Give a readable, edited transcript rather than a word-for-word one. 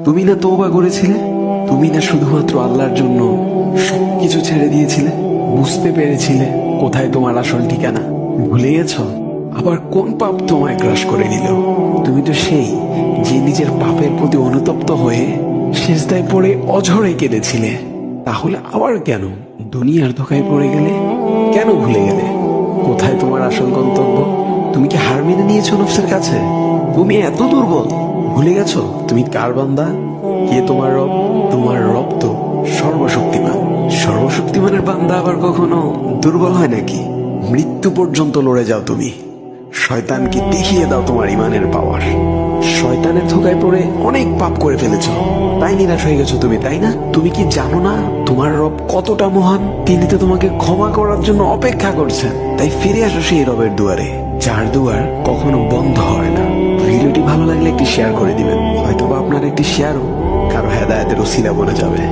তুমি না তওবা করেছিলে? তুমি না শুধুমাত্র আল্লাহর জন্য সবকিছু ছেড়ে দিয়েছিলে? বুঝতে পেরেছিলে কোথায় তোমার আসল ঠিকানা? ভুলে গেছ? আবার কোন পাপ তোমায় গ্রাস করে নিল? তুমি তো সেই যে নিজের পাপের প্রতি অনুতপ্ত হয়ে সিজদায় পড়ে অঝরে কেঁদেছিলে। তাহলে আবার কেন দুনিয়ার ধোকায় পড়ে গেলে? কেন ভুলে গেলে কোথায় তোমার আসল গন্তব্য? তুমি কি হার মেনে নিয়েছো নফসের কাছে? তুমি এত দুর্বল? ভুলে গেছো তুমি কার বান্দা? কে তোমার রব? তোমার রব তো সর্বশক্তিমান। সর্বশক্তিমানের বান্দা আবার কখনো দুর্বল হয় নাকি? মৃত্যু পর্যন্ত লড়ে যাও তুমি। শয়তানকে দেখিয়ে দাও তোমার ইমানের পাওয়ার। শয়তানের ধোকায় পড়ে অনেক পাপ করে ফেলেছ, তাই নিরাশ হয়ে গেছো তুমি, তাই না? তুমি কি জানো না তোমার রব কতটা মহান? তিনি তো তোমাকে ক্ষমা করার জন্য অপেক্ষা করছেন। তাই ফিরে আসো সেই রবের দুয়ারে, যার দুয়ার কখনো বন্ধ হয় না। ভিডিওটি ভালো লাগলে একটি শেয়ার করে দিবেন, হয়তোবা আপনার একটি শেয়ারও কারো হেদায়েতের উসিলা বনে যাবে।